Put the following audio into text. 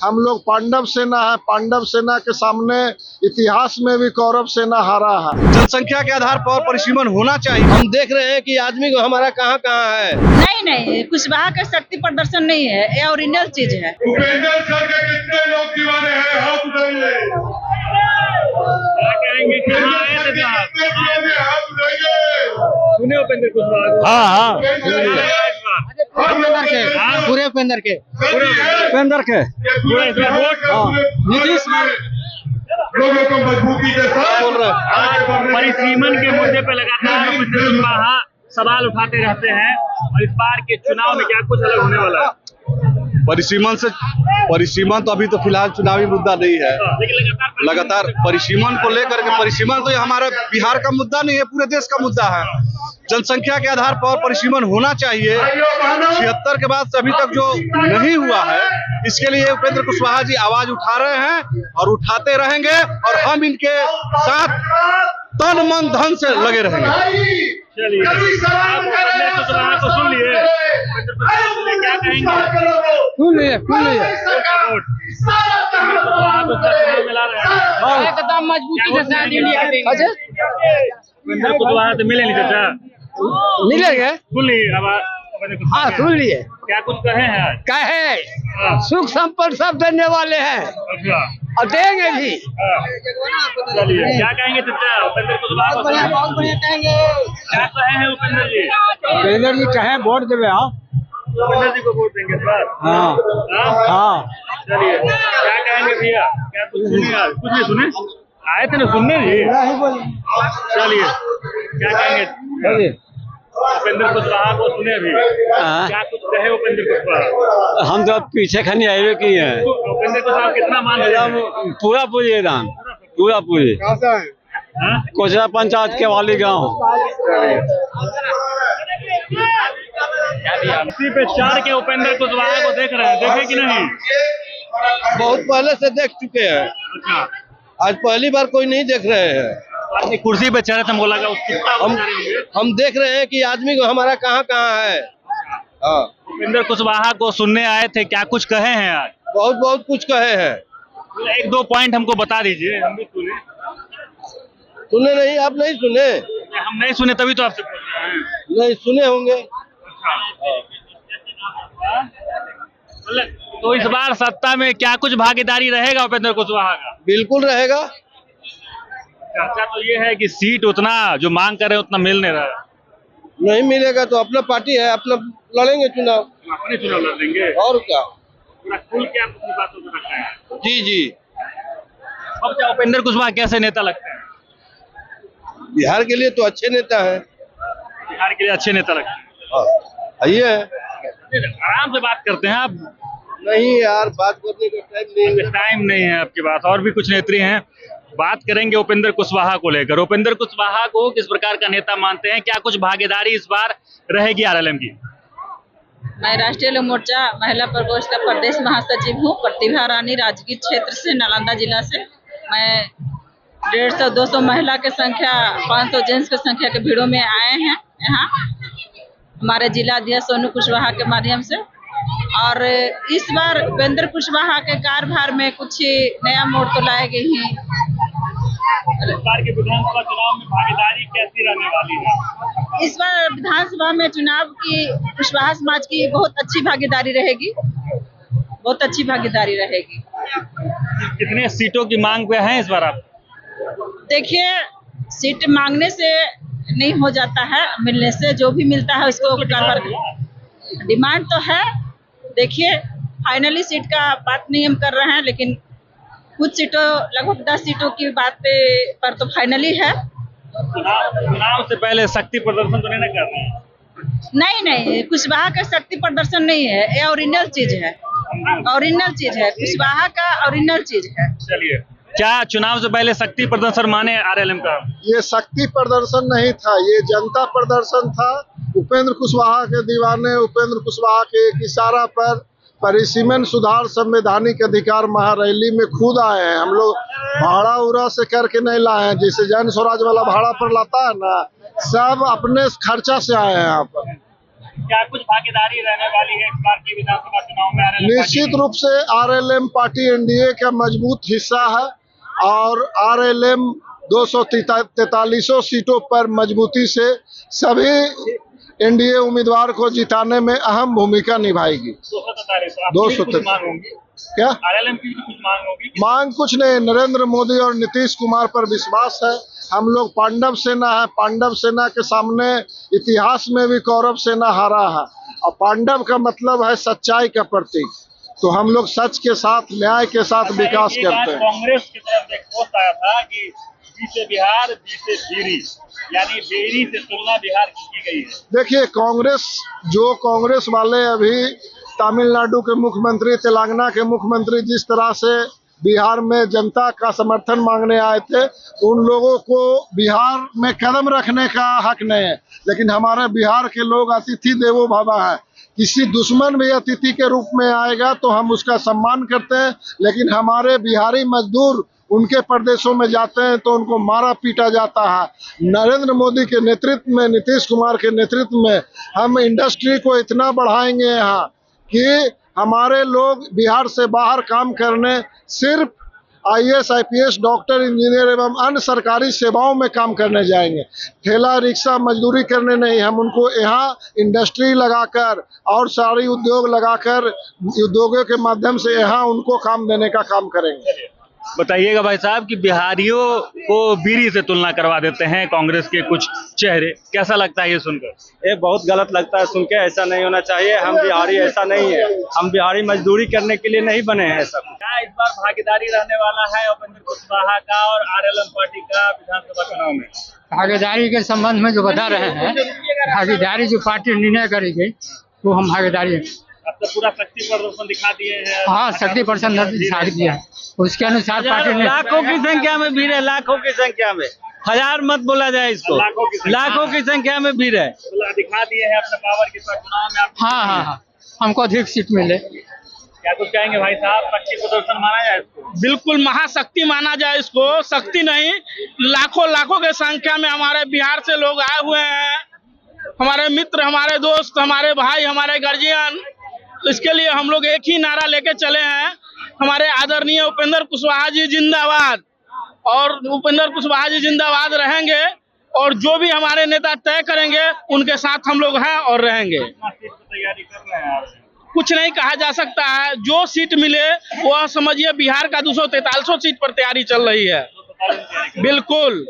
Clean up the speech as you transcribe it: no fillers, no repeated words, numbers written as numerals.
हम लोग पांडव सेना है। पांडव सेना के सामने इतिहास में भी कौरव सेना हारा है। जनसंख्या के आधार पर परिसीमन होना चाहिए। हम देख रहे हैं कि आदमी को हमारा कहाँ कहाँ है। नहीं कुशवाहा का शक्ति प्रदर्शन नहीं है, ये ओरिजिनल चीज है। उपेंद्र सर के कितने लोग दीवाने हैं, हाथ उठाइए। क्या कहेंगे, कहाँ आए थे हाथ उठाइए। सुने उपेंद्र कुशवाहा को? हाँ पूरे उपेंद्र के पूरा इस बार वोट नीतीश लोगों को मजबूती के साथ परिसीमन के मुद्दे पे लगातार उपेंद्र कुशवाहा सवाल उठाते रहते हैं और इस बार के चुनाव में क्या कुछ अलग होने वाला है? परिसीमन तो अभी तो फिलहाल चुनावी मुद्दा नहीं है, लेकिन लगातार परिसीमन को लेकर के परिसीमन तो ये हमारा बिहार का मुद्दा नहीं है, पूरे देश का मुद्दा है। जनसंख्या के आधार पर परिसीमन होना चाहिए। 76 के बाद से अभी तक जो नहीं हुआ है, इसके लिए उपेंद्र कुशवाहा जी आवाज उठा रहे हैं और उठाते रहेंगे और हम इनके साथ तन मन धन से लगे रहेंगे। चलिए, आप उपेंद्र कुशवाहा को सुन लिए, क्या कहेंगे? सुन लिए वोट कुशवाहा को चुनाव में ला रहे हैं। एकदम मजबूती के साथ इंडिया देंगे। उपेंद्र कुशवाहा से मिले नहीं चाचा? मिलेंगे। सुन लिए आवाज उपेंद्र कुशवाहा हाँ की? सुन लिए। क्या कुछ कहे हैं आज? कहे सुख संपन्न सब देने वाले हैं अच्छा, और देंगे भी। चलिए, क्या कहेंगे चाचा उपेंद्र कुशवाहा को? क्या कहे हैं उपेंद्र जी? उपेंद्र जी कहे वोट देवे। हाँ उपेंद्र जी को वोट देंगे इस बार? हाँ हाँ। चलिए, क्या कहेंगे भैया? क्या कुछ सुने आज? कुछ नहीं सुने? आए थे ना सुनने जी? चलिए, क्या कहेंगे? उपेंद्र कुशवाहा को सुने अभी? क्या कुछ कहे उपेंद्र कुशवाहा? हम तो पीछे खनी आए किए हैं। उपेंद्र कुशवाहा कितना मान रहे हैं? पूरा पूरी एकदम पूरा पूरी हाँ? कोचरा पंचायत के वाली गाँव। इसी पे चढ़ के उपेंद्र कुशवाहा को देख रहे हैं, देखे कि नहीं? बहुत पहले से देख चुके हैं, अच्छा, आज पहली बार कोई नहीं देख रहे हैं। अपनी कुर्सी पे चढ़े थे, हमको लगा कितना हम देख रहे हैं कि आदमी को हमारा कहाँ कहाँ है। हाँ, उपेंद्र कुशवाहा को सुनने आए थे, क्या कुछ कहे हैं आज? बहुत कुछ कहे हैं। एक दो पॉइंट हमको बता दीजिए, हम भी सुने। सुने नहीं? आप नहीं सुने? हम नहीं सुने तभी तो आपसे पूछ रहे हैं। नहीं सुने होंगे। तो इस बार सत्ता में क्या कुछ भागीदारी रहेगा उपेंद्र कुशवाहा का? बिल्कुल रहेगा। चर्चा तो ये है कि सीट उतना जो मांग कर रहे हैं उतना मिल नहीं रहा है। नहीं मिलेगा तो अपना पार्टी है, अपना लड़ेंगे चुनाव। अपने चुनाव लड़ लेंगे और क्या? पूरा खुल के आप अपनी बातों को रखते हैं। जी। अब क्या उपेंद्र कुशवाहा कैसे नेता लगते हैं? बिहार के लिए तो अच्छे नेता है। बिहार के लिए अच्छे नेता लगते हैं। हाँ, ये है। आराम से बात करते हैं आप। नहीं यार, बात करने का टाइम नहीं है आपके पास। और भी कुछ नेत्री हैं, बात करेंगे उपेंद्र कुशवाहा को लेकर। उपेंद्र कुशवाहा को किस प्रकार का नेता मानते हैं? क्या कुछ भागीदारी इस बार रहेगी आरएलएम की? मैं राष्ट्रीय लोक मोर्चा महिला प्रकोष्ठ का प्रदेश महासचिव हूँ, प्रतिभा रानी, राजगीर क्षेत्र से, नालंदा जिला से। मैं 150-200 महिला के संख्या, 500 जेंट्स की संख्या के भीड़ों में आए हैं यहाँ हमारे जिला अध्यक्ष सोनू कुशवाहा के माध्यम से। और इस बार उपेंद्र कुशवाहा के कार्यभार में कुछ नया मोड़ तो लाएंगे ही। इस बार के विधानसभा चुनाव में भागीदारी कैसी रहने वाली है? इस बार विधानसभा में चुनाव की कुशवाहा समाज की बहुत अच्छी भागीदारी रहेगी, बहुत अच्छी भागीदारी रहेगी। कितने सीटों की मांग पे हैं इस बार आप? देखिए, सीट मांगने से नहीं हो जाता है, मिलने से जो भी मिलता है उसको कारगर डिमांड तो है। देखिए, फाइनली सीट का बात नहीं हम कर रहे हैं, लेकिन कुछ सीटों, लगभग 10 सीटों की बात पर तो फाइनली है। चुनाव से पहले शक्ति प्रदर्शन तो नहीं ना कर रहे हैं? नहीं कुशवाहा का शक्ति प्रदर्शन नहीं है, ये ओरिजिनल चीज है। ओरिजिनल चीज है, कुशवाहा का ओरिजिनल चीज है। चलिए, क्या चुनाव से पहले शक्ति प्रदर्शन माने आरएलएम का? ये शक्ति प्रदर्शन नहीं था, ये जनता प्रदर्शन था। उपेंद्र कुशवाहा के दीवाने उपेंद्र कुशवाहा के एक इशारा पर परिसीमन सुधार संवैधानिक अधिकार महारैली में खुद आए हैं। हम लोग भाड़ा उड़ा से करके नहीं लाए हैं, जैसे जन स्वराज वाला भाड़ा पर लाता है ना, सब अपने खर्चा से आए हैं यहाँ पर। क्या कुछ भागीदारी रहने वाली है इस बार की विधानसभा चुनाव में? RLM निश्चित रूप से आरएलएम पार्टी एनडीए का मजबूत हिस्सा है और आरएलएम 243 सीटों पर मजबूती से सभी एनडीए उम्मीदवार को जिताने में अहम भूमिका निभाएगी। 243 मांग होंगी क्या RLM की भी कुछ मांग होगी? मांग कुछ नहीं, नरेंद्र मोदी और नीतीश कुमार पर विश्वास है। हम लोग पांडव सेना है, पांडव सेना के सामने इतिहास में भी कौरव सेना हारा है और पांडव का मतलब है सच्चाई का प्रतीक। तो हम लोग सच के साथ, न्याय के साथ विकास करते हैं। कांग्रेस की तरफ से एक पोस्ट आया था कि बी से बिहार, बी से बीरी, यानी बेरी से तुलना बिहार की गई है। देखिए, कांग्रेस वाले अभी तमिलनाडु के मुख्यमंत्री, तेलंगाना के मुख्यमंत्री जिस तरह से बिहार में जनता का समर्थन मांगने आए थे, उन लोगों को बिहार में कदम रखने का हक नहीं है। लेकिन हमारे बिहार के लोग अतिथि देवो भव है। किसी दुश्मन भी अतिथि के रूप में आएगा तो हम उसका सम्मान करते हैं, लेकिन हमारे बिहारी मजदूर उनके प्रदेशों में जाते हैं तो उनको मारा पीटा जाता है। नरेंद्र मोदी के नेतृत्व में, नीतीश कुमार के नेतृत्व में हम इंडस्ट्री को इतना बढ़ाएंगे यहाँ कि हमारे लोग बिहार से बाहर काम करने, सिर्फ आईएएस, आईपीएस, डॉक्टर, इंजीनियर एवं अन्य सरकारी सेवाओं में काम करने जाएंगे। ठेला रिक्शा मजदूरी करने नहीं, हम उनको यहाँ इंडस्ट्री लगाकर और सारी उद्योग लगाकर, उद्योगों के माध्यम से यहाँ उनको काम देने का काम करेंगे। बताइएगा भाई साहब कि बिहारियों को बीरी से तुलना करवा देते हैं कांग्रेस के कुछ चेहरे, कैसा लगता है ये सुनकर? ये बहुत गलत लगता है सुन के। ऐसा नहीं होना चाहिए। हम बिहारी ऐसा नहीं है, हम बिहारी मजदूरी करने के लिए नहीं बने हैं। ऐसा क्या इस बार भागीदारी रहने वाला है उपेंद्र कुशवाहा का और RLM पार्टी का विधानसभा चुनाव में? भागीदारी के संबंध में जो बता रहे हैं, भागीदारी जो पार्टी निर्णय करेगी वो हम भागीदारी, अब तो पूरा शक्ति प्रदर्शन दिखा दिए हैं। हाँ, 60% दिखा दिया है। उसके अनुसार पार्टी ने लाखों की संख्या में भीड़ है, लाखों की संख्या में, हजार मत बोला जाए इसको, लाखों की संख्या में भीड़ है। दिखा दिए हैं अपने पावर की चुनाव में। हाँ, हमको अधिक सीट मिले। क्या कुछ कहेंगे भाई साहब? शक्ति प्रदर्शन माना जाए इसको? बिल्कुल महाशक्ति माना जाए इसको। शक्ति नहीं, लाखों के संख्या में हमारे बिहार से लोग आए हुए हैं, हमारे मित्र, हमारे दोस्त, हमारे भाई, हमारे गार्जियन। इसके लिए हम लोग एक ही नारा लेके चले हैं, हमारे आदरणीय उपेंद्र कुशवाहा जी जिंदाबाद। और उपेंद्र कुशवाहा जी जिंदाबाद रहेंगे और जो भी हमारे नेता तय करेंगे उनके साथ हम लोग हैं और रहेंगे। तैयारी कर रहे हैं? कुछ नहीं कहा जा सकता है, जो सीट मिले वह समझिए बिहार का 243 सीट पर तैयारी चल रही है। बिल्कुल।